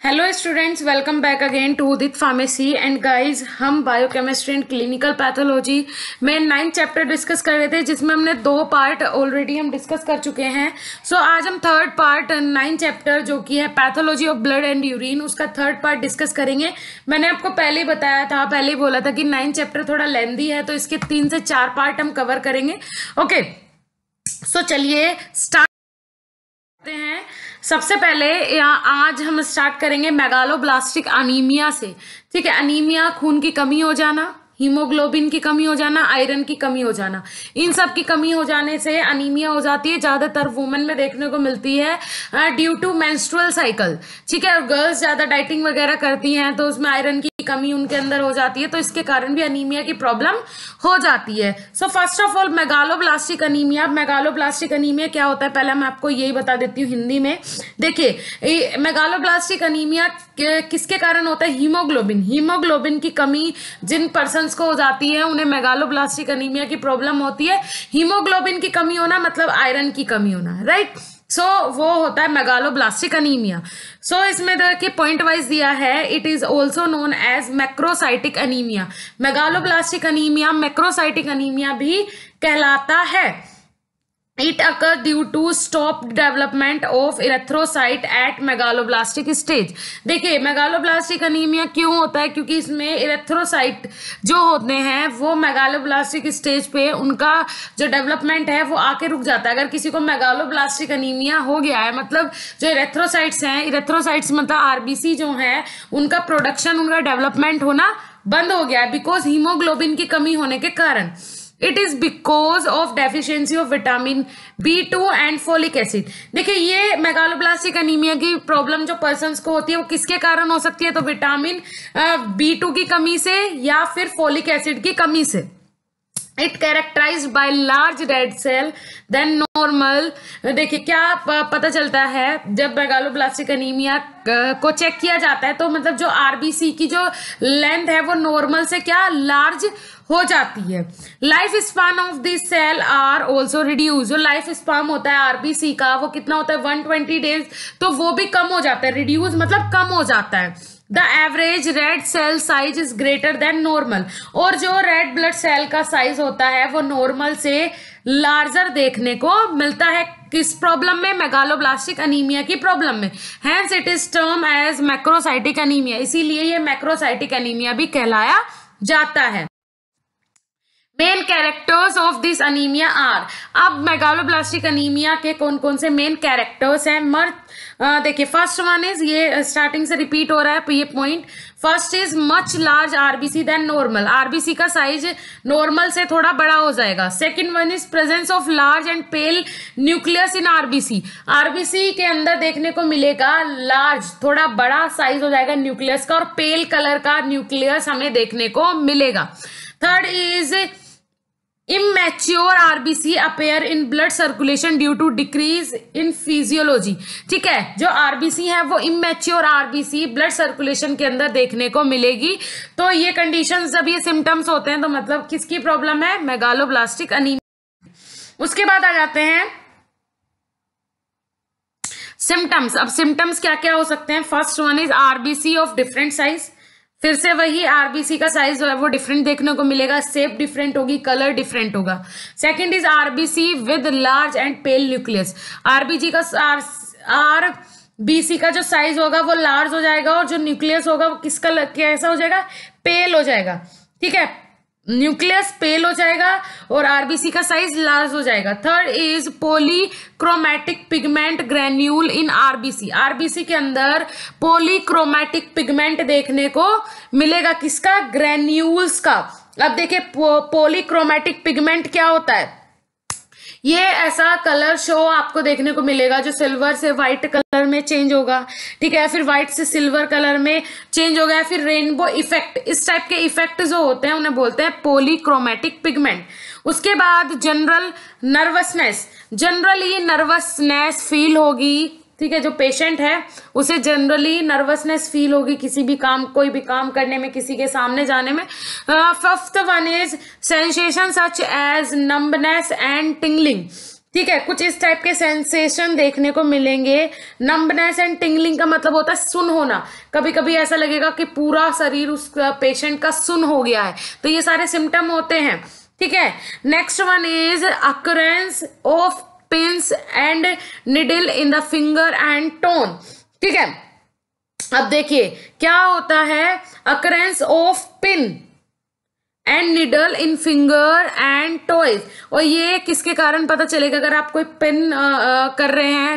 Hello students, welcome back again to Udit pharmacy and guys, हम biochemistry and clinical pathology में 9th chapter discuss कर रहे थे, जिसमें हमने 2 पार्ट ऑलरेडी हम डिस्कस कर चुके हैं। सो आज हम 3rd पार्ट 9th चैप्टर जो कि है pathology of blood and urine, उसका 3rd पार्ट डिस्कस करेंगे। मैंने आपको पहले ही बताया था, पहले ही बोला था कि 9th चैप्टर थोड़ा लेंदी है, तो इसके 3 से 4 पार्ट हम कवर करेंगे। ओके, सो चलिए स्टार्ट करते हैं। सबसे पहले आज हम स्टार्ट करेंगे मेगालोब्लास्टिक अनीमिया से। ठीक है, अनीमिया खून की कमी हो जाना, हीमोग्लोबिन की कमी हो जाना, आयरन की कमी हो जाना, इन सब की कमी हो जाने से अनीमिया हो जाती है। ज्यादातर वुमेन में देखने को मिलती है ड्यू टू मेंस्ट्रुअल साइकिल। ठीक है, और गर्ल्स ज्यादा डाइटिंग वगैरह करती हैं तो उसमें आयरन की कमी उनके अंदर हो जाती है, तो इसके कारण भी अनीमिया की प्रॉब्लम हो जाती है। So first of all megaloblastic anaemia. Megaloblastic anaemia क्या होता है, पहले मैं आपको यही बता देती हूँ हिंदी में। देखिए, मेगालोब्लास्टिक अनीमिया किसके कारण होता है? हीमोग्लोबिन की कमी जिन पर्सन्स को हो जाती है उन्हें मेगालोब्लास्टिक अनीमिया की प्रॉब्लम होती है। हीमोग्लोबिन की कमी होना मतलब आयरन की कमी होना, राइट। सो वो होता है मेगालोब्लास्टिक अनीमिया। सो इसमें देखिए पॉइंट वाइज दिया है, it is also known as macrocytic anaemia. Megaloblastic anaemia macrocytic anaemia भी कहलाता है। It occurs due to stopped development of erythrocyte at megaloblastic stage। देखिए, मेगालोब्लास्टिक अनीमिया क्यों होता है? क्योंकि इसमें इरेथ्रोसाइट जो होते हैं वो मेगालोब्लास्टिक स्टेज पे उनका जो डेवलपमेंट है वो आके रुक जाता है। अगर किसी को मेगालोब्लास्टिक अनीमिया हो गया है, मतलब जो इरेथ्रोसाइट्स हैं, इरेथ्रोसाइट्स मतलब आरबीसी जो है, उनका प्रोडक्शन, उनका डेवलपमेंट होना बंद हो गया है बिकॉज हीमोग्लोबिन की कमी होने के कारण। It is because of deficiency of vitamin B2 and folic acid. देखिए, ये मेगालोब्लास्टिक अनीमिया की प्रॉब्लम जो पर्सन्स को होती है वो किसके कारण हो सकती है? तो विटामिन B2 की कमी से या फिर फोलिक एसिड की कमी से। It characterised by large red cell than normal. देखिए क्या पता चलता है जब मेगालोब्लास्टिक अनीमिया को चेक किया जाता है, तो मतलब जो आरबीसी की जो लेंथ है वो नॉर्मल से क्या लार्ज हो जाती है। Life span of this cell are also reduce. जो लाइफ स्पान होता है आरबीसी का वो कितना होता है? 120 डेज, तो वो भी कम हो जाता है। रिड्यूस मतलब कम हो जाता है। The average red cell size is greater than normal. और जो रेड ब्लड सेल का साइज होता है वो नॉर्मल से लार्जर देखने को मिलता है। किस प्रॉब्लम में? मेगालोब्लास्टिक अनीमिया की प्रॉब्लम में। Hence it is term as macrocytic anaemia. इसीलिए ये मैक्रोसाइटिक अनीमिया भी कहलाया जाता है। Main characters of this anaemia are. अब मेगालोब्लास्टिक अनीमिया के कौन कौन से मेन कैरेक्टर्स हैं? देखिए, फर्स्ट वन इज, ये स्टार्टिंग से रिपीट हो रहा है ये point. First is much large RBC than normal. RBC का साइज नॉर्मल से थोड़ा बड़ा हो जाएगा। Second one is presence of large and pale nucleus in RBC. RBC के अंदर देखने को मिलेगा लार्ज, थोड़ा बड़ा साइज हो जाएगा न्यूक्लियस का, और पेल कलर का न्यूक्लियस हमें देखने को मिलेगा। Third is immature RBC appear in blood circulation due to decrease in physiology। ठीक है, जो RBC है वो immature RBC ब्लड सर्कुलेशन के अंदर देखने को मिलेगी। तो ये कंडीशन जब ये सिम्टम्स होते हैं तो मतलब किसकी प्रॉब्लम है? Megaloblastic anaemia. उसके बाद आ जाते हैं सिम्टम्स। अब सिम्टम्स क्या क्या हो सकते हैं? First one is RBC of different size. फिर से वही आरबीसी का साइज जो है वो डिफरेंट देखने को मिलेगा, शेप डिफरेंट होगी, कलर डिफरेंट होगा। Second is RBC with large and pale nucleus. RBC का जो साइज होगा वो लार्ज हो जाएगा, और जो न्यूक्लियस होगा वो किसका कैसा हो जाएगा? पेल हो जाएगा। ठीक है, न्यूक्लियस पेल हो जाएगा और आरबीसी का साइज लार्ज हो जाएगा। Third is polychromatic pigment granule in RBC. RBC के अंदर पॉलीक्रोमैटिक पिगमेंट देखने को मिलेगा, किसका? ग्रैन्यूल्स का। अब देखिए, पॉलीक्रोमैटिक पिगमेंट क्या होता है? ये ऐसा कलर शो आपको देखने को मिलेगा जो सिल्वर से व्हाइट कलर में चेंज होगा। ठीक है, फिर व्हाइट से सिल्वर कलर में चेंज हो गया, फिर रेनबो इफेक्ट। इस टाइप के इफेक्ट जो होते हैं उन्हें बोलते हैं पॉलीक्रोमैटिक पिगमेंट। उसके बाद general nervousness. Generally nervousness feel होगी। ठीक है, जो पेशेंट है उसे जनरली नर्वसनेस फील होगी किसी भी काम, कोई भी काम करने में, किसी के सामने जाने में। Fifth one is sensation such as numbness and tingling. ठीक है, कुछ इस टाइप के सेंसेशन देखने को मिलेंगे। नंबनेस एंड टिंगलिंग का मतलब होता है सुन होना, कभी कभी ऐसा लगेगा कि पूरा शरीर उस पेशेंट का सुन हो गया है, तो ये सारे सिम्टम होते हैं। ठीक है, next one is occurrence of pins and needle in the finger and tone. ठीक है, अब देखिए क्या होता है, occurrence of pin and needle in finger and toys, और ये किसके कारण पता चलेगा, अगर आप कोई पिन कर रहे हैं,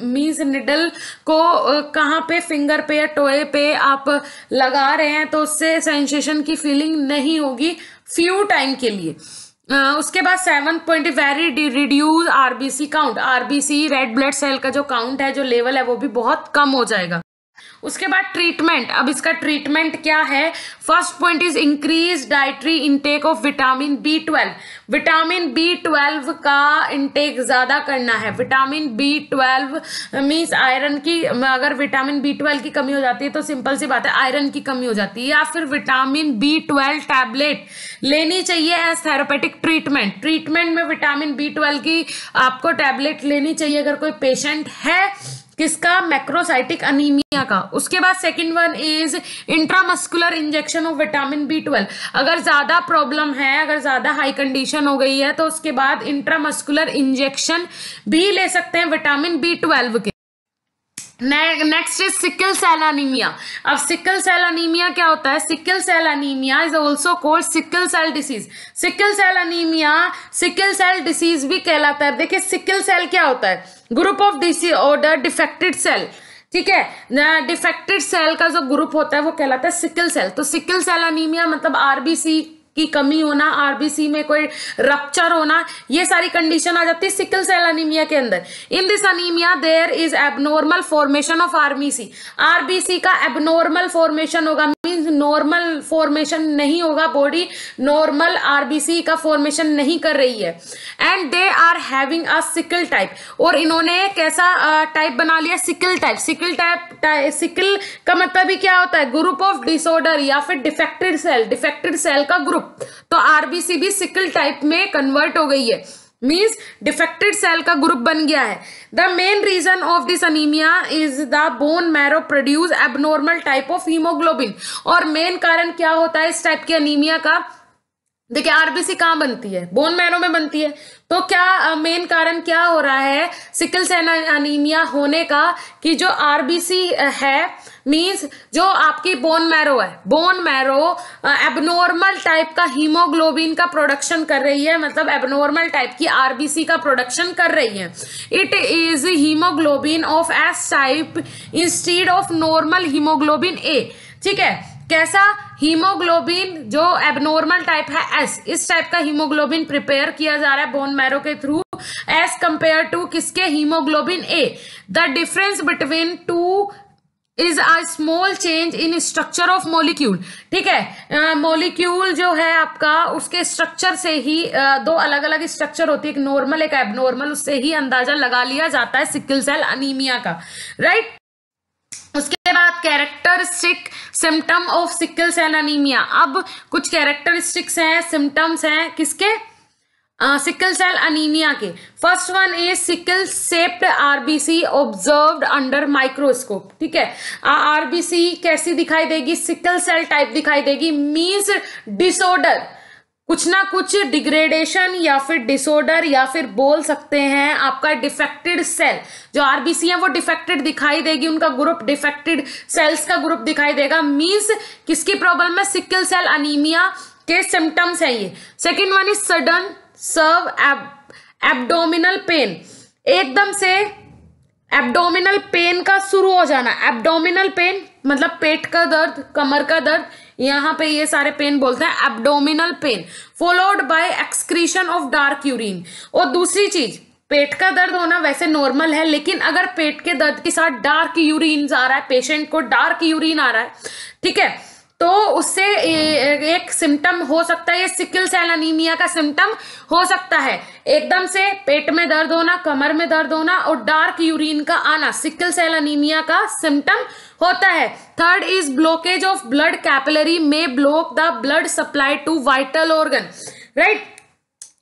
मीन्स निडल को कहाँ पे, फिंगर पे या टॉय पे आप लगा रहे हैं, तो उससे सेंसेशन की फीलिंग नहीं होगी फ्यू टाइम के लिए। उसके बाद 7 point very reduce RBC count, RBC red blood cell का जो काउंट है, जो लेवल है, वो भी बहुत कम हो जाएगा। उसके बाद ट्रीटमेंट, अब इसका ट्रीटमेंट क्या है, first point is increase dietary intake of vitamin B12, vitamin B12 का इनटेक ज्यादा करना है। विटामिन B12 मीन्स आयरन की, अगर विटामिन B12 की कमी हो जाती है तो सिंपल सी बात है आयरन की कमी हो जाती है, या फिर विटामिन B12 टैबलेट लेनी चाहिए एज थेरेपेटिक ट्रीटमेंट। ट्रीटमेंट में विटामिन B12 की आपको टैबलेट लेनी चाहिए अगर कोई पेशेंट है किसका, मैक्रोसाइटिक अनीमिया का। उसके बाद second one is intramuscular injection of vitamin B12, अगर ज्यादा प्रॉब्लम है, अगर ज्यादा हाई कंडीशन हो गई है, तो उसके बाद इंट्रामस्कुलर इंजेक्शन भी ले सकते हैं विटामिन B12 के। Next is sickle cell anaemia. अब सिकल सेल अनीमिया क्या होता है, sickle cell anaemia is also called sickle cell disease. Sickle cell anaemia sickle cell disease भी कहलाता है। देखिए सिकल सेल क्या होता है, group of disorder defected cell. ठीक है, डिफेक्टेड सेल का जो ग्रुप होता है वो कहलाता है सिकल सेल। तो सिकल सेल अनीमिया मतलब आरबीसी की कमी होना, आरबीसी में कोई रप्चर होना, ये सारी कंडीशन आ जाती है सिकल सेल अनीमिया के अंदर। In this anaemia there is abnormal formation of RBC, RBC का एबनॉर्मल फॉर्मेशन होगा, मींस नॉर्मल फॉर्मेशन नहीं होगा, बॉडी नॉर्मल आरबीसी का फॉर्मेशन नहीं कर रही है। And they are having a sickle type, और इन्होंने कैसा टाइप बना लिया, sickle type. Sickle type, sickle का मतलब ही क्या होता है, ग्रुप ऑफ डिसऑर्डर या फिर डिफेक्टेड सेल, डिफेक्टेड सेल का ग्रुप। तो आरबीसी भी सिकल टाइप में कन्वर्ट हो गई है, मींस डिफेक्टेड सेल का ग्रुप बन गया है। The main reason of this anaemia is the bone marrow produce abnormal type of haemoglobin, और मेन कारण क्या होता है इस टाइप की अनीमिया का, देखिए आरबीसी कहाँ बनती है, बोन मैरो में बनती है। तो क्या मेन कारण क्या हो रहा है सिकल सेल अनीमिया होने का, कि जो आरबीसी है मींस जो आपकी बोन मैरो है, बोन मैरो एबनॉर्मल टाइप का हीमोग्लोबिन का प्रोडक्शन कर रही है, मतलब एबनॉर्मल टाइप की आरबीसी का प्रोडक्शन कर रही है। It is haemoglobin of S type instead of normal haemoglobin A. ठीक है, कैसा, हीमोग्लोबिन जो एबनॉर्मल टाइप है एस, इस टाइप का हीमोग्लोबिन प्रिपेयर किया जा रहा है बोन मैरो के थ्रू एज कंपेयर टू किसके, haemoglobin A. The difference between two is a small change in structure of molecule. ठीक है, मॉलिक्यूल जो है आपका, उसके स्ट्रक्चर से ही दो अलग अलग स्ट्रक्चर होती है, एक नॉर्मल एक एबनॉर्मल, उससे ही अंदाजा लगा लिया जाता है सिकल सेल अनीमिया का, राइट। उसके बाद characteristic symptom of sickle cell anaemia. अब कुछ कैरेक्टरिस्टिक्स हैं, सिम्टम्स हैं किसके, सिकल सेल अनीमिया के। First one is sickle shaped RBC observed under microscope. ठीक है, आरबीसी कैसी दिखाई देगी, सिकल सेल टाइप दिखाई देगी, मींस डिसऑर्डर, कुछ ना कुछ डिग्रेडेशन या फिर डिसऑर्डर, या फिर बोल सकते हैं आपका डिफेक्टेड सेल, जो आरबीसी है वो डिफेक्टेड दिखाई देगी, उनका ग्रुप डिफेक्टेड सेल्स का ग्रुप दिखाई देगा, मींस किसकी प्रॉब्लम है, सिकल सेल अनीमिया के सिम्टम्स है ये। Second one is sudden severe abdominal pain, एकदम से एब्डोमिनल पेन का शुरू हो जाना। एब्डोमिनल पेन मतलब पेट का दर्द, कमर का दर्द, यहाँ पे ये सारे पेन बोलते हैं abdominal pain, followed by excretion of dark urine. और दूसरी चीज, पेट का दर्द होना वैसे नॉर्मल है, लेकिन अगर पेट के दर्द के साथ डार्क यूरिन आ रहा है, पेशेंट को डार्क यूरिन आ रहा है, ठीक है, तो उससे एक सिम्टम हो सकता है, ये सिकल सेल अनीमिया का सिम्टम हो सकता है। एकदम से पेट में दर्द होना, कमर में दर्द होना और डार्क यूरिन का आना सिकल सेल अनीमिया का सिम्टम होता है। Third is blockage of blood capillary में block the blood supply to vital organ, right.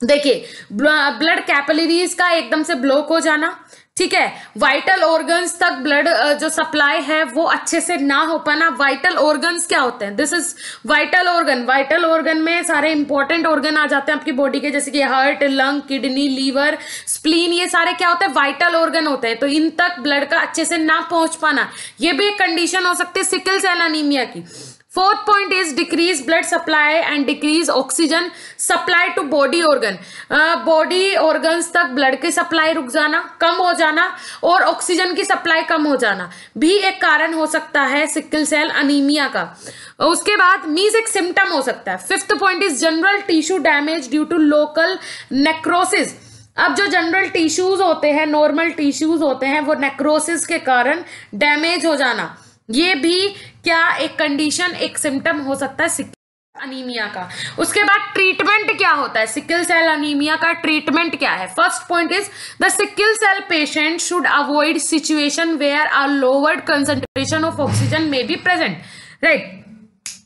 देखिए, ब्लड कैपिलरीज का एकदम से ब्लॉक हो जाना, ठीक है, वाइटल ऑर्गन्स तक ब्लड जो सप्लाई है वो अच्छे से ना हो पाना। वाइटल ऑर्गन्स क्या होते हैं? This is vital organ. Vital organ में सारे इंपॉर्टेंट ऑर्गन आ जाते हैं आपकी बॉडी के, जैसे कि heart, lung, kidney, liver, spleen, ये सारे क्या होते हैं? वाइटल ऑर्गन होते हैं। तो इन तक ब्लड का अच्छे से ना पहुंच पाना, ये भी एक कंडीशन हो सकती है सिकल सेल अनीमिया की। Fourth point is decrease blood supply and decrease oxygen supply to body organ. Body organs तक ब्लड की सप्लाई रुक जाना, कम हो जाना, और ऑक्सीजन की सप्लाई कम हो जाना भी एक कारण हो सकता है सिकल सेल अनीमिया का। उसके बाद मीज एक सिम्टम हो सकता है। Fifth point is general tissue damage due to local necrosis. अब जो जनरल टिश्यूज होते हैं, नॉर्मल टिश्यूज होते हैं, वो नेक्रोसिस के कारण डैमेज हो जाना, ये भी क्या एक कंडीशन, एक सिम्टम हो सकता है सिकल अनीमिया का। उसके बाद ट्रीटमेंट क्या होता है सिकल सेल अनीमिया का? ट्रीटमेंट क्या है? First point is the sickle cell patient should avoid situation where a lowered concentration of oxygen may be present, right.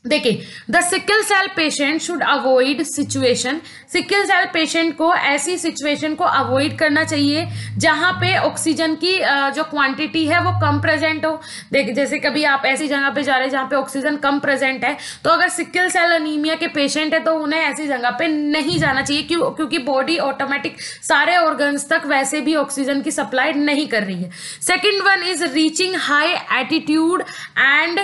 देखिए, the sickle cell patient should avoid situation, sickle cell patient को ऐसी situation को avoid करना चाहिए जहां पे oxygen की जो क्वांटिटी है वो कम प्रेजेंट हो। देखिए, जैसे कभी आप ऐसी जगह पे जा रहे हैं जहां पे ऑक्सीजन कम प्रेजेंट है, तो अगर सिकल सेल अनीमिया के पेशेंट है तो उन्हें ऐसी जगह पे नहीं जाना चाहिए। क्योंकि बॉडी ऑटोमेटिक सारे ऑर्गन्स तक वैसे भी ऑक्सीजन की सप्लाई नहीं कर रही है। Second one is reaching high attitude and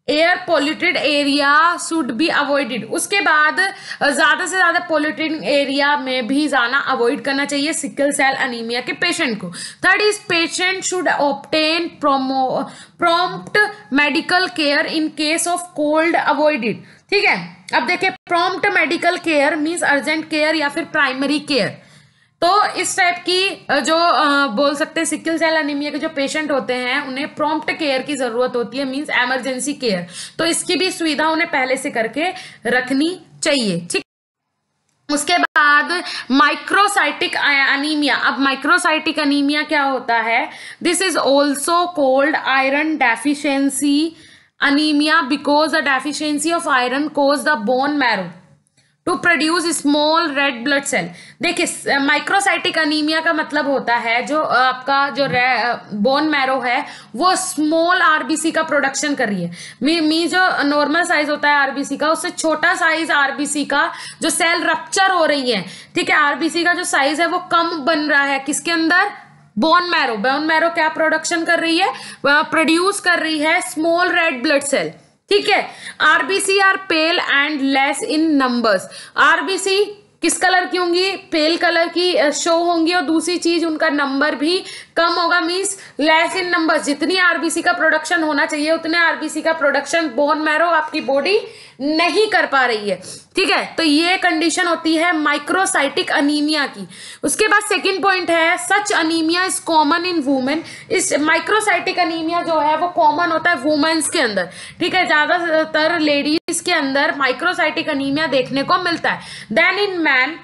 air polluted area should be avoided. उसके बाद ज्यादा से ज्यादा पॉल्यूटेड एरिया में भी जाना अवॉइड करना चाहिए सिकल सेल अनीमिया के पेशेंट को। Third is patient should obtain prompt medical care in case of cold avoided, ठीक है। अब देखिए, prompt medical care means urgent care या फिर प्राइमरी केयर। तो इस टाइप की जो बोल सकते हैं सिकल सेल अनीमिया के जो पेशेंट होते हैं उन्हें प्रॉम्प्ट केयर की जरूरत होती है, मींस इमरजेंसी केयर। तो इसकी भी सुविधा उन्हें पहले से करके रखनी चाहिए, ठीक। उसके बाद माइक्रोसाइटिक अनीमिया। अब माइक्रोसाइटिक अनीमिया क्या होता है? This is also called iron deficiency anaemia because the deficiency of iron cause the bone marrow to produce small red blood cell. देखिए, माइक्रोसाइटिक अनीमिया का मतलब होता है जो आपका जो बोन मैरो है वो स्मॉल आरबीसी का प्रोडक्शन कर रही है। मी जो नॉर्मल साइज होता है आरबीसी का, उससे छोटा साइज आरबीसी का जो सेल रप्चर हो रही है, ठीक है, आरबीसी का जो साइज है वो कम बन रहा है। किसके अंदर? Bone marrow. बोन मैरो क्या प्रोडक्शन कर रही है? प्रोड्यूस कर रही है स्मॉल रेड ब्लड सेल, ठीक है। RBC are pale and less in numbers. RBC किस कलर की होंगी? पेल कलर की शो होंगी, और दूसरी चीज उनका नंबर भी कम होगा, मींस लेस इन नंबर्स। जितनी आरबीसी का प्रोडक्शन होना चाहिए उतने आरबीसी का प्रोडक्शन बोन मैरो आपकी बॉडी नहीं कर पा रही है, ठीक है। तो ये कंडीशन होती है माइक्रोसाइटिक अनीमिया की। उसके बाद सेकंड पॉइंट है such anaemia is common in women. इस माइक्रोसाइटिक अनीमिया जो है वो कॉमन होता है वुमेन्स के अंदर, ठीक है, ज्यादातर लेडीज के अंदर माइक्रोसाइटिक अनीमिया देखने को मिलता है। देन इन मैन,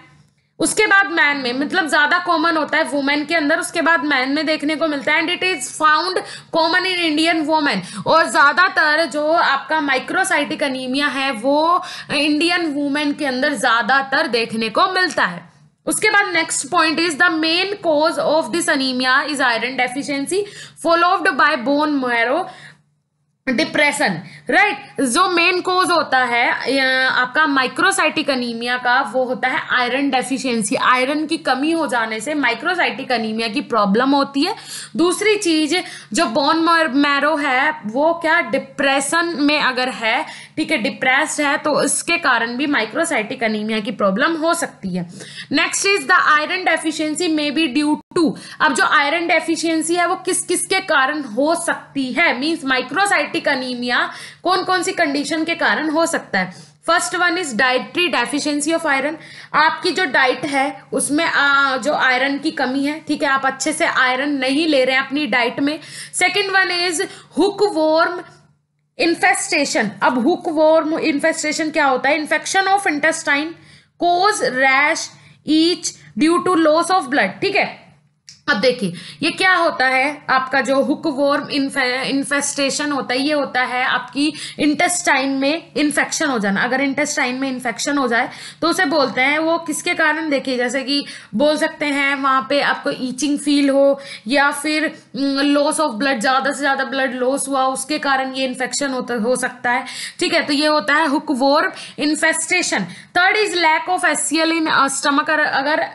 उसके बाद मैन में, मतलब ज्यादा कॉमन होता है वुमेन के अंदर, उसके बाद मैन में देखने को मिलता है। And it is found common in Indian women. और ज्यादातर जो आपका माइक्रोसाइटिक अनीमिया है वो इंडियन वुमेन के अंदर ज्यादातर देखने को मिलता है। उसके बाद next point is the main cause of this anaemia is iron deficiency followed by bone marrow depression, right. जो मेन कोज होता है आपका माइक्रोसाइटिक अनीमिया का वो होता है आयरन डेफिशिएंसी। आयरन की कमी हो जाने से माइक्रोसाइटिक अनीमिया की प्रॉब्लम होती है। दूसरी चीज, जो बोन मैरो है वो क्या डिप्रेशन में अगर है, ठीक है, डिप्रेस्ड है, तो इसके कारण भी माइक्रोसाइटिक अनीमिया की प्रॉब्लम हो सकती है। Next is the iron deficiency may be due to. अब जो आयरन डेफिशिएंसी है वो किस किस के कारण हो सकती है, मींस माइक्रोसाइटिक अनीमिया कौन कौन सी कंडीशन के कारण हो सकता है। First one is dietary deficiency of iron. आपकी जो डाइट है उसमें जो आयरन की कमी है, ठीक है, आप अच्छे से आयरन नहीं ले रहे हैं अपनी डाइट में। Second one is hookworm infestation. अब हुकवॉर्म इन्फेस्टेशन क्या होता है? Infection of intestine, cause rash each due to loss of blood, ठीक है। अब देखिए ये क्या होता है, आपका जो हुकवॉर्म इन्फेस्टेशन होता है ये होता है आपकी इंटेस्टाइन में इन्फेक्शन हो जाना। अगर इंटेस्टाइन में इन्फेक्शन हो जाए तो उसे बोलते हैं, वो किसके कारण, देखिए जैसे कि बोल सकते हैं वहां पे आपको ईचिंग फील हो, या फिर लॉस ऑफ ब्लड, ज्यादा से ज्यादा ब्लड लॉस हुआ उसके कारण ये इन्फेक्शन हो सकता है। ठीक है, तो ये होता है hookworm infestation. Third is lack of HCl in stomach. अगर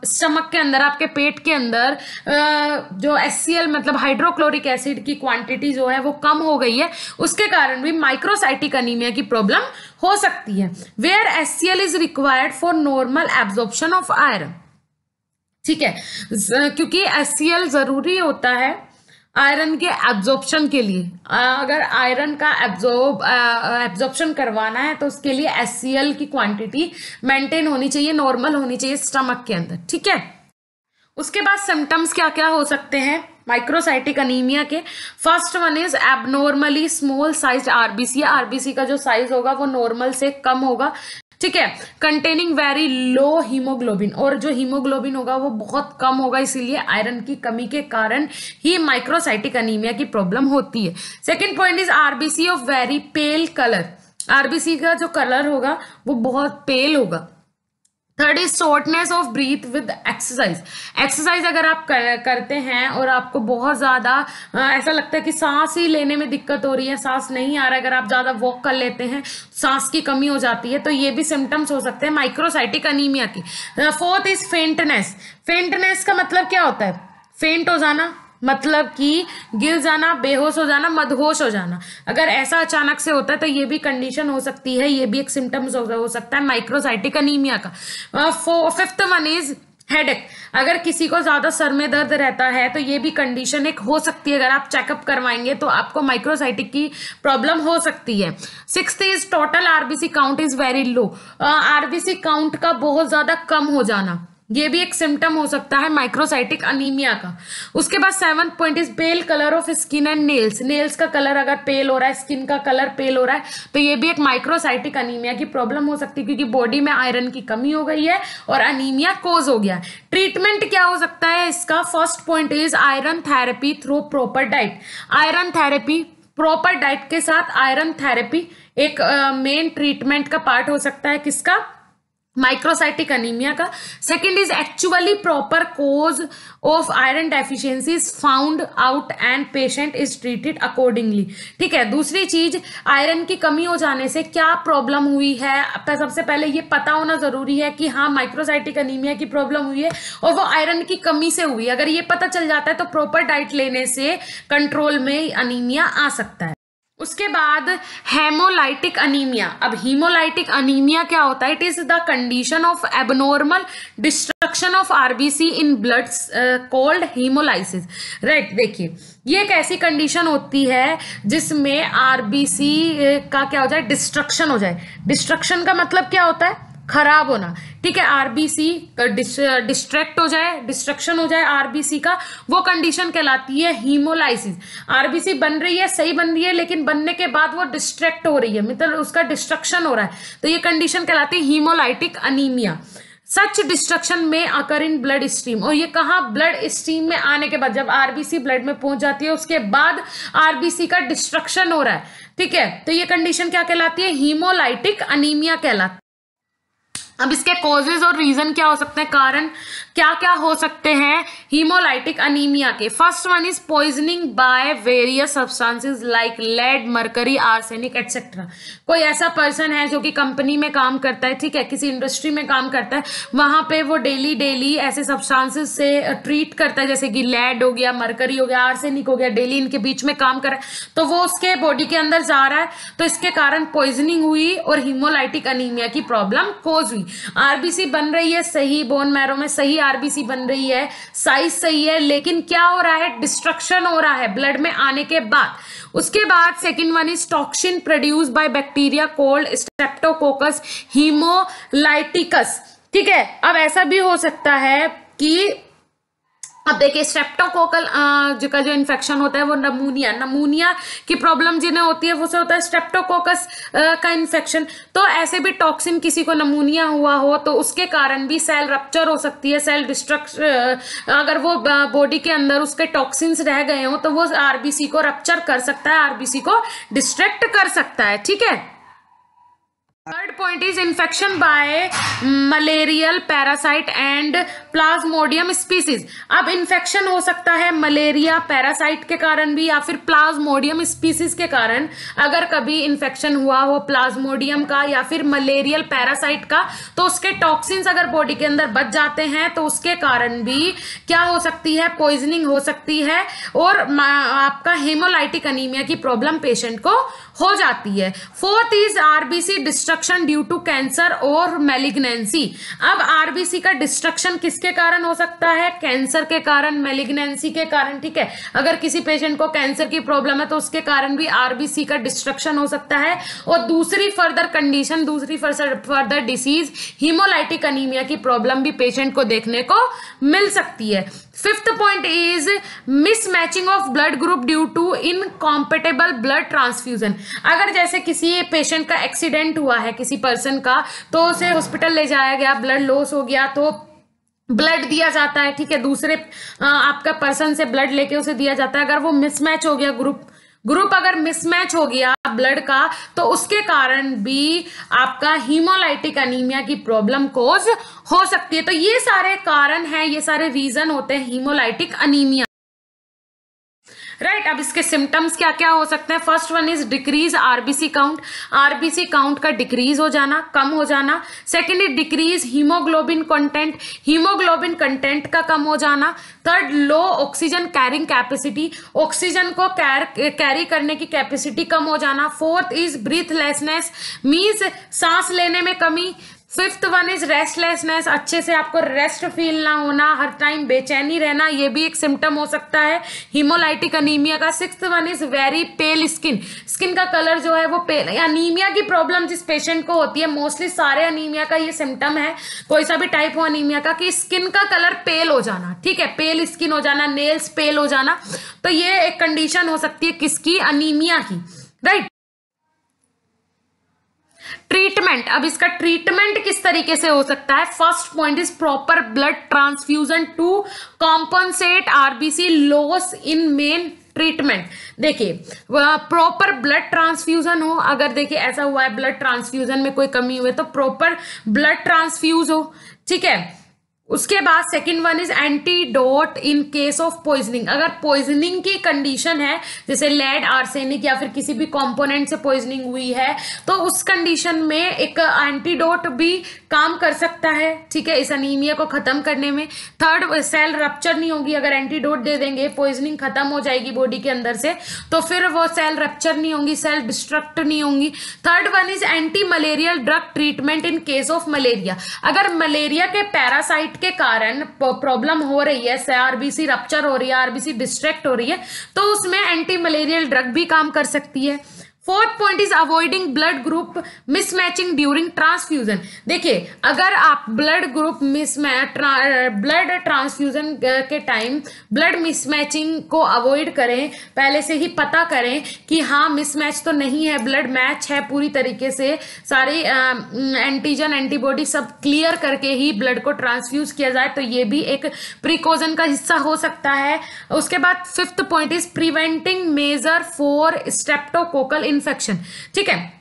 स्टमक के अंदर, आपके पेट के अंदर जो HCl मतलब हाइड्रोक्लोरिक एसिड की क्वांटिटी जो है वो कम हो गई है, उसके कारण भी माइक्रोसाइटिक अनीमिया की प्रॉब्लम हो सकती है। Where HCl is required for normal absorption of iron. ठीक है, क्योंकि HCl जरूरी होता है आयरन के एब्जॉर्प्शन के लिए। अगर आयरन का एब्जॉर्प्शन करवाना है तो उसके लिए HCl की क्वांटिटी मेंटेन होनी चाहिए, नॉर्मल होनी चाहिए स्टमक के अंदर। ठीक है, उसके बाद सिम्टम्स क्या क्या हो सकते हैं माइक्रोसाइटिक अनीमिया के। First one is abnormally small size RBC. RBC का जो साइज होगा वो नॉर्मल से कम होगा। ठीक है, कंटेनिंग वेरी लो हीमोग्लोबिन, और जो हीमोग्लोबिन होगा वो बहुत कम होगा, इसीलिए आयरन की कमी के कारण ही माइक्रोसाइटिक अनीमिया की प्रॉब्लम होती है। Second point is RBC of very pail colour. RBC का जो कलर होगा वो बहुत पेल होगा। Third is shortness of breath with exercise. Exercise अगर आप करते हैं और आपको बहुत ज्यादा ऐसा लगता है कि सांस ही लेने में दिक्कत हो रही है, सांस नहीं आ रहा है, अगर आप ज्यादा वॉक कर लेते हैं सांस की कमी हो जाती है, तो ये भी सिम्टम्स हो सकते हैं माइक्रोसाइटिक अनीमिया की। Fourth is faintness. फेंटनेस का मतलब क्या होता है, फेंट हो जाना मतलब कि गिर जाना, बेहोश हो जाना, मदहोश हो जाना। अगर ऐसा अचानक से होता है तो ये भी कंडीशन हो सकती है, ये भी एक सिम्टम्स हो सकता है माइक्रोसाइटिक अनीमिया का। Fifth one is headache. अगर किसी को ज्यादा सर में दर्द रहता है तो ये भी कंडीशन एक हो सकती है, अगर आप चेकअप करवाएंगे तो आपको माइक्रोसाइटिक की प्रॉब्लम हो सकती है। Sixth is total RBC count is very low. RBC count का बहुत ज्यादा कम हो जाना, ये भी एक सिम्टम हो सकता है माइक्रोसाइटिक अनीमिया का। उसके बाद seventh point is pail colour of skin and nails. Nails का कलर अगर पेल हो रहा है, स्किन का कलर पेल हो रहा है, तो ये भी एक माइक्रोसाइटिक अनीमिया की प्रॉब्लम हो सकती है, क्योंकि बॉडी में आयरन की कमी हो गई है और अनीमिया कोज हो गया है। ट्रीटमेंट क्या हो सकता है इसका, first point is iron therapy through proper diet. Iron therapy, proper diet के साथ आयरन थेरेपी एक मेन ट्रीटमेंट का पार्ट हो सकता है, किसका, माइक्रोसाइटिक अनीमिया का। Second is actually proper cause of iron deficiency is found out and patient is treated accordingly. ठीक है, दूसरी चीज आयरन की कमी हो जाने से क्या प्रॉब्लम हुई है, सबसे पहले ये पता होना जरूरी है कि हाँ माइक्रोसाइटिक अनीमिया की प्रॉब्लम हुई है और वो आयरन की कमी से हुई। अगर ये पता चल जाता है तो प्रॉपर डाइट लेने से कंट्रोल में अनीमिया आ सकता है। उसके बाद हेमोलाइटिक अनीमिया। अब हीमोलाइटिक अनीमिया क्या होता है, it is the condition of abnormal destruction of RBC in blood called haemolysis. Right, देखिए ये एक ऐसी कंडीशन होती है जिसमें आरबीसी का क्या हो जाए, डिस्ट्रक्शन हो जाए। डिस्ट्रक्शन का मतलब क्या होता है, खराब होना। ठीक है, आरबीसी डिस्ट्रैक्ट हो जाए, डिस्ट्रक्शन हो जाए आरबीसी का, वो कंडीशन कहलाती है हीमोलाइसिस। आरबीसी बन रही है, सही बन रही है, लेकिन बनने के बाद वो डिस्ट्रैक्ट हो रही है, मतलब उसका डिस्ट्रक्शन हो रहा है, तो ये कंडीशन कहलाती है हीमोलाइटिक अनीमिया। सच डिस्ट्रक्शन में अकर इन ब्लड स्ट्रीम, और ये कहाँ, ब्लड स्ट्रीम में आने के बाद, जब आरबीसी ब्लड में पहुंच जाती है उसके बाद आरबीसी का डिस्ट्रक्शन हो रहा है। ठीक है, तो ये कंडीशन क्या कहलाती है, हीमोलाइटिक अनीमिया कहलाती है। अब इसके कॉजेज और रीजन क्या हो सकते हैं, कारण क्या क्या हो सकते हैं हीमोलाइटिक अनीमिया के। First one is poisoning by various substances like lead, mercury, arsenic etcetera. कोई ऐसा पर्सन है जो कि कंपनी में काम करता है, ठीक है, किसी इंडस्ट्री में काम करता है, वहां पे वो डेली ऐसे सब्सटेंसेस से ट्रीट करता है, जैसे कि लेड हो गया, मरकरी हो गया, आर्सेनिक हो गया, डेली इनके बीच में काम कर रहा है, तो वो उसके बॉडी के अंदर जा रहा है, तो इसके कारण पॉइजनिंग हुई और हीमोलाइटिक अनीमिया की प्रॉब्लम कोज हुई। आरबीसी बन रही है सही, बोन मैरो में सही आरबीसी बन रही है, साइज सही है, लेकिन क्या हो रहा है, डिस्ट्रक्शन हो रहा है ब्लड में आने के बाद। उसके बाद second one is toxin produce by bacteria called streptococcus haemolyticus. ठीक है, अब ऐसा भी हो सकता है कि अब देखिए स्ट्रेप्टोकोकल का जो इन्फेक्शन होता है वो नमूनिया की प्रॉब्लम जिन्हें होती है वो से होता है स्ट्रेप्टोकोकस का इन्फेक्शन। तो ऐसे भी टॉक्सिन किसी को नमूनिया हुआ हो तो उसके कारण भी सेल रप्चर हो सकती है, सेल डिस्ट्रक्शन, अगर वो बॉडी के अंदर उसके टॉक्सिन्स रह गए हो तो वो आरबीसी को रप्चर कर सकता है, आरबीसी को डिस्ट्रैक्ट कर सकता है। ठीक है, third point is infection by malarial parasite and Plasmodium species. अब इन्फेक्शन हो सकता है मलेरिया पैरासाइट के कारण भी या फिर प्लाज्मोडियम स्पीसीज के कारण। अगर कभी इन्फेक्शन हुआ हो प्लाज्मोडियम का या फिर मलेरियल पैरासाइट का तो उसके टॉक्सिन्स अगर बॉडी के अंदर बच जाते हैं तो उसके कारण भी क्या हो सकती है, पॉइजनिंग हो सकती है और आपका हेमोलाइटिक अनीमिया की प्रॉब्लम पेशेंट को हो जाती है। Fourth is RBC destruction due to cancer और मैलिग्नेंसी। अब आरबीसी का डिस्ट्रक्शन किसके कारण हो सकता है, कैंसर के कारण, मैलिग्नेंसी के कारण। ठीक है, अगर किसी पेशेंट को कैंसर की प्रॉब्लम है तो उसके कारण भी आरबीसी का डिस्ट्रक्शन हो सकता है। और दूसरी फर्दर कंडीशन, दूसरी फर्दर डिसीज हीमोलाइटिक अनीमिया की प्रॉब्लम भी पेशेंट को देखने को मिल सकती है। Fifth point is mismatching of blood group due to incompatible blood transfusion. अगर जैसे किसी पेशेंट का एक्सीडेंट हुआ है किसी पर्सन का तो उसे हॉस्पिटल ले जाया गया, ब्लड लॉस हो गया तो ब्लड दिया जाता है। ठीक है, दूसरे आपका पर्सन से ब्लड लेके उसे दिया जाता है। अगर वो मिसमैच हो गया, ग्रुप अगर मिसमैच हो गया ब्लड का तो उसके कारण भी आपका हीमोलाइटिक अनीमिया की प्रॉब्लम कोज हो सकती है। तो ये सारे कारण हैं, ये सारे रीजन होते हैं हीमोलाइटिक अनीमिया। राइट, अब इसके सिम्टम्स क्या क्या हो सकते हैं। First one is decrease RBC count, RBC count का डिक्रीज हो जाना, कम हो जाना। Second is decrease haemoglobin content, haemoglobin content का कम हो जाना। थर्ड, लो ऑक्सीजन कैरिंग कैपेसिटी, ऑक्सीजन को कैरी करने की कैपेसिटी कम हो जाना। फोर्थ इज ब्रीथलेसनेस, मीन्स सांस लेने में कमी। फिफ्थ वन इज रेस्टलेसनेस, अच्छे से आपको रेस्ट फील ना होना, हर टाइम बेचैनी रहना, ये भी एक सिम्टम हो सकता है हीमोलाइटिक अनीमिया का। Sixth one is very pail skin, skin का कलर जो है वो पेल। अनीमिया की प्रॉब्लम जिस पेशेंट को होती है, मोस्टली सारे अनीमिया का ये सिम्टम है, कोई सा भी टाइप हो अनीमिया का, कि स्किन का कलर पेल हो जाना। ठीक है, पेल स्किन हो जाना, नेल्स पेल हो जाना, तो ये एक कंडीशन हो सकती है किसकी, अनीमिया की। राइट, ट्रीटमेंट, अब इसका ट्रीटमेंट किस तरीके से हो सकता है। First point is proper blood transfusion to compensate RBC loss in main treatment. देखिए प्रॉपर ब्लड ट्रांसफ्यूजन हो, अगर देखिए ऐसा हुआ है ब्लड ट्रांसफ्यूजन में कोई कमी हुई तो प्रॉपर ब्लड ट्रांसफ्यूज हो। ठीक है, उसके बाद second one is antidote in case of poisoning. अगर पॉइजनिंग की कंडीशन है, जैसे लेड, आर्सेनिक या फिर किसी भी कंपोनेंट से पॉइजनिंग हुई है, तो उस कंडीशन में एक एंटीडोट भी काम कर सकता है। ठीक है, इस अनीमिया को खत्म करने में। थर्ड, सेल रप्चर नहीं होगी, अगर एंटीडोट दे देंगे पॉइजनिंग खत्म हो जाएगी बॉडी के अंदर से, तो फिर वो सेल रप्चर नहीं होंगी, सेल डिस्ट्रक्ट नहीं होंगी। Third one is anti malarial drug treatment in case of malaria. अगर मलेरिया के पैरासाइट के कारण प्रॉब्लम हो रही है, आरबीसी रप्चर हो रही है, आरबीसी डिस्ट्रैक्ट हो रही है, तो उसमें एंटी मलेरियल ड्रग भी काम कर सकती है। Fourth point is avoiding blood group mismatching during transfusion. देखिए अगर आप ब्लड ग्रुप ब्लड ट्रांसफ्यूजन के टाइम ब्लड मिसमैचिंग को अवॉइड करें, पहले से ही पता करें कि हाँ मिसमैच तो नहीं है, ब्लड मैच है पूरी तरीके से, सारी एंटीजन एंटीबॉडी सब क्लियर करके ही ब्लड को ट्रांसफ्यूज किया जाए, तो ये भी एक प्रिकॉशन का हिस्सा हो सकता है। उसके बाद fifth point is preventing major for streptococcal infection. ठीक है,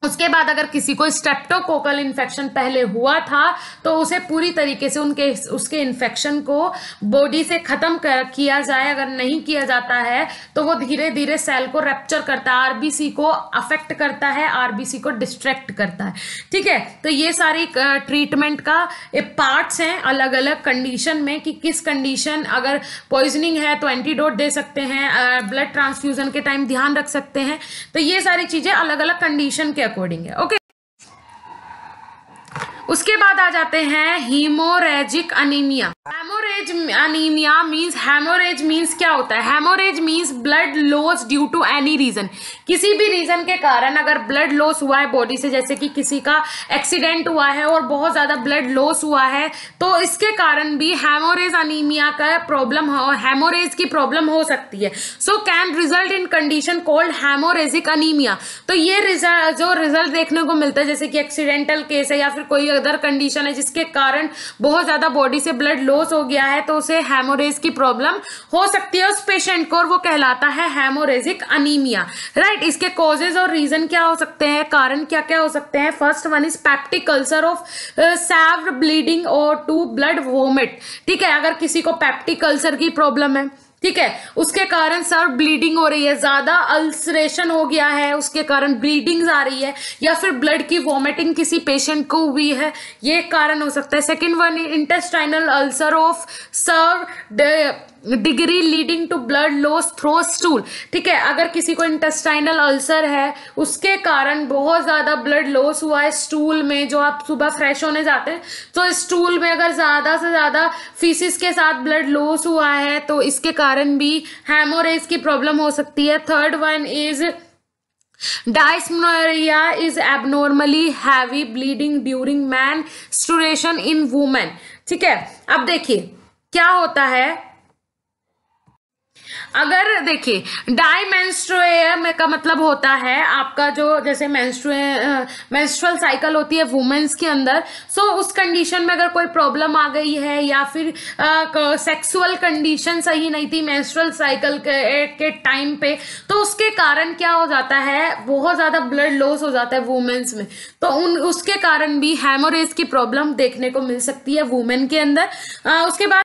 उसके बाद अगर किसी को स्ट्रेप्टोकोकल इन्फेक्शन पहले हुआ था तो उसे पूरी तरीके से उसके इन्फेक्शन को बॉडी से खत्म किया जाए। अगर नहीं किया जाता है तो वो धीरे धीरे सेल को रैप्चर करता है, आरबीसी को अफेक्ट करता है, आरबीसी को डिस्ट्रैक्ट करता है। ठीक है, तो ये सारी ट्रीटमेंट का पार्ट्स हैं अलग अलग कंडीशन में, कि किस कंडीशन अगर पॉइजनिंग है तो एंटीडोट दे सकते हैं, ब्लड ट्रांसफ्यूजन के टाइम ध्यान रख सकते हैं। तो ये सारी चीजें अलग अलग कंडीशन के अकॉर्डिंग है। ओके, उसके बाद आ जाते हैं haemorrhagic anaemia. Haemorrhage anaemia means, haemorrhage means क्या होता है? Haemorrhage means blood loss due to any reason, किसी भी रीजन के कारण अगर ब्लड लॉस हुआ है बॉडी से, जैसे कि किसी का एक्सीडेंट हुआ है और बहुत ज्यादा ब्लड लॉस हुआ है, तो इसके कारण भी हेमोरेज अनीमिया का प्रॉब्लम, हेमोरेज की प्रॉब्लम हो सकती है। So can result in condition called haemorrhagic anaemia. तो ये जो रिजल्ट देखने को मिलता है, जैसे कि एक्सीडेंटल केस है या फिर कोई अदर कंडीशन है जिसके कारण बहुत ज्यादा बॉडी से ब्लड लॉस हो गया है, तो उसे हेमोरेज की प्रॉब्लम हो सकती है उस पेशेंट को, और वो कहलाता है हेमोरेजिक अनीमिया, राइट। इसके कॉजेज और रीजन क्या हो सकते हैं, कारण क्या क्या हो सकते हैं? First one is peptic ulcer of saved bleeding और टू ब्लड वोमिट। ठीक है, अगर किसी को पेप्टिक अल्सर की प्रॉब्लम है, ठीक है, उसके कारण सर ब्लीडिंग हो रही है, ज्यादा अल्सरेशन हो गया है, उसके कारण ब्लीडिंग आ रही है, या फिर ब्लड की वॉमिटिंग किसी पेशेंट को हुई है, ये कारण हो सकता है। Second one intestinal ulcer of sir degree leading to blood loss through stool. ठीक है, अगर किसी को इंटेस्टाइनल अल्सर है, उसके कारण बहुत ज्यादा ब्लड लॉस हुआ है स्टूल में, जो आप सुबह फ्रेश होने जाते हैं तो स्टूल में अगर ज्यादा से ज्यादा फीसिस के साथ ब्लड लॉस हुआ है, तो इसके कारण भी हेमोरेज की प्रॉब्लम हो सकती है। Third one is Dysmenorrhea is abnormally heavy bleeding during menstruation in women। ठीक है, अब देखिए क्या होता है, अगर देखिए डाइमेंस्ट्रुअल का मतलब होता है आपका जो, जैसे मेंस्ट्रुअल साइकिल होती है वुमेन्स के अंदर, सो उस कंडीशन में अगर कोई प्रॉब्लम आ गई है या फिर सेक्सुअल कंडीशन सही नहीं थी मेंस्ट्रुअल साइकिल के टाइम पे, तो उसके कारण क्या हो जाता है, बहुत ज्यादा ब्लड लॉस हो जाता है वुमेन्स में, तो उसके कारण भी हेमोरेज की प्रॉब्लम देखने को मिल सकती है वुमेन के अंदर। उसके बाद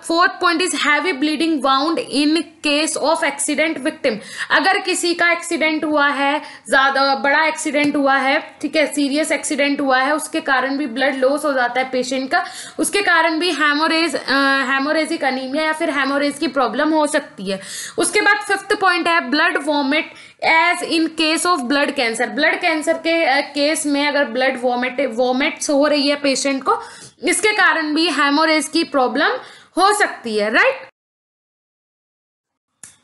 fourth point is heavy bleeding wound in case of accident victim. अगर किसी का एक्सीडेंट हुआ है, ज्यादा बड़ा एक्सीडेंट हुआ है, ठीक है, सीरियस एक्सीडेंट हुआ है, उसके कारण भी ब्लड लॉस हो जाता है पेशेंट का, उसके कारण भी हेमोरेजिक अनीमिया या फिर हेमोरेज की प्रॉब्लम हो सकती है। उसके बाद फिफ्थ पॉइंट है blood vomit as in case of blood cancer. Blood cancer के केस में अगर ब्लड वॉमिट्स हो रही है पेशेंट को, इसके कारण भी हेमोरेज की प्रॉब्लम हो सकती है, राइट।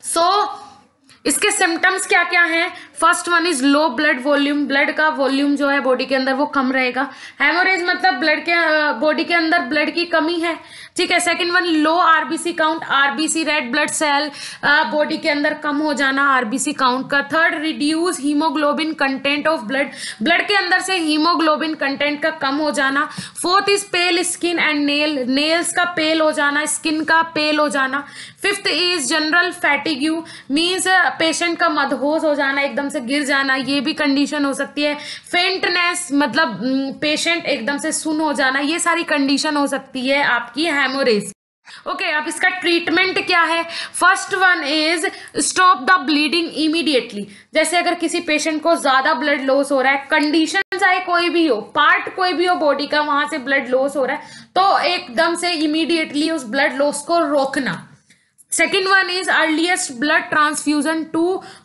सो इसके सिम्टम्स क्या क्या हैं? First one is low blood volume, blood का वॉल्यूम जो है बॉडी के अंदर वो कम रहेगा। हेमोरेज मतलब ब्लड के बॉडी के अंदर ब्लड की कमी है, ठीक है। Second one low RBC count, RBC red blood cell body के अंदर कम हो जाना आरबीसी काउंट का। Third reduce haemoglobin content of blood, blood के अंदर से हीमोग्लोबिन कंटेंट का कम हो जाना। Fourth is pale skin and nails का पेल हो जाना, स्किन का पेल हो जाना। Fifth is general fatigue means patient का मदहोश हो जाना, एकदम से गिर जाना, ये भी कंडीशन हो सकती है। फेंटनेस मतलब पेशेंट एकदम से सुन हो जाना, ये सारी कंडीशन हो सकती है आपकी हेमोरेज। ओके, अब इसका ट्रीटमेंट क्या है? First one is stop the bleeding immediately. जैसे अगर किसी पेशेंट को ज्यादा ब्लड लॉस हो रहा है, कंडीशन चाहे कोई भी हो, पार्ट कोई भी हो बॉडी का, वहां से ब्लड लॉस हो रहा है, तो एकदम से इमीडिएटली उस ब्लड लॉस को रोकना। Second one is earliest blood transfusion to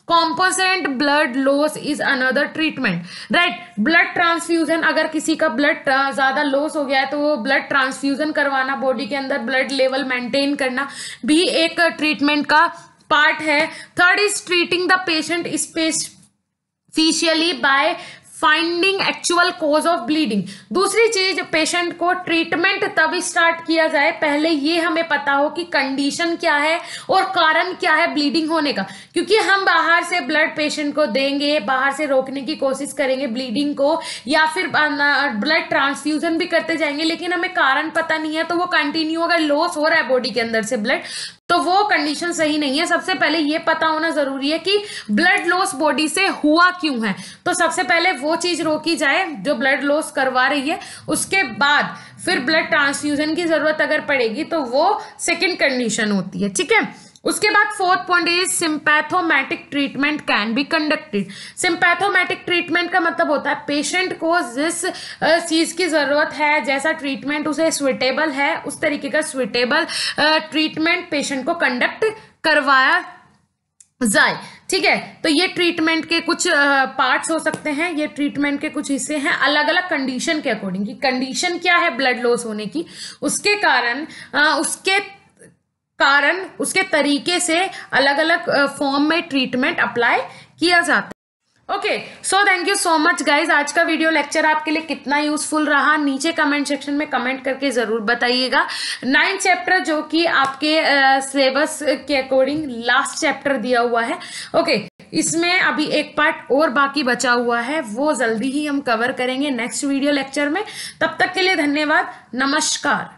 compensate blood loss is another treatment, right? blood transfusion, अगर किसी का ब्लड ज्यादा लॉस हो गया है तो वो ब्लड ट्रांसफ्यूजन करवाना, बॉडी के अंदर ब्लड लेवल मेंटेन करना भी एक ट्रीटमेंट का पार्ट है। Third is treating the patient specifically by finding actual cause of bleeding. दूसरी चीज, पेशेंट को ट्रीटमेंट तभी स्टार्ट किया जाए पहले ये हमें पता हो कि कंडीशन क्या है और कारण क्या है ब्लीडिंग होने का, क्योंकि हम बाहर से ब्लड पेशेंट को देंगे, बाहर से रोकने की कोशिश करेंगे ब्लीडिंग को, या फिर ब्लड ट्रांसफ्यूजन भी करते जाएंगे, लेकिन हमें कारण पता नहीं है, तो वो कंटिन्यू अगर लॉस हो रहा है बॉडी के अंदर से ब्लड, तो वो कंडीशन सही नहीं है। सबसे पहले ये पता होना जरूरी है कि ब्लड लॉस बॉडी से हुआ क्यों है, तो सबसे पहले वो चीज रोकी जाए जो ब्लड लॉस करवा रही है, उसके बाद फिर ब्लड ट्रांसफ्यूजन की जरूरत अगर पड़ेगी तो वो सेकंड कंडीशन होती है, ठीक है। उसके बाद fourth point is symptomatic treatment can be conducted. Symptomatic treatment का मतलब होता है पेशेंट को जिस चीज की जरूरत है, जैसा ट्रीटमेंट उसे स्विटेबल है, उस तरीके का स्विटेबल ट्रीटमेंट पेशेंट को कंडक्ट करवाया जाए। ठीक है, तो ये ट्रीटमेंट के कुछ पार्ट्स हो सकते हैं, ये ट्रीटमेंट के कुछ हिस्से हैं अलग अलग कंडीशन के अकॉर्डिंग। कि कंडीशन क्या है ब्लड लॉस होने की, उसके कारण उसके तरीके से अलग अलग फॉर्म में ट्रीटमेंट अप्लाई किया जाता है। Okay, so thank you so much guys. आज का वीडियो लेक्चर आपके लिए कितना यूजफुल रहा नीचे कमेंट सेक्शन में कमेंट करके जरूर बताइएगा। 9 चैप्टर जो कि आपके सिलेबस के अकॉर्डिंग लास्ट चैप्टर दिया हुआ है। ओके, इसमें अभी एक पार्ट और बाकी बचा हुआ है, वो जल्दी ही हम कवर करेंगे नेक्स्ट वीडियो लेक्चर में। तब तक के लिए धन्यवाद, नमस्कार।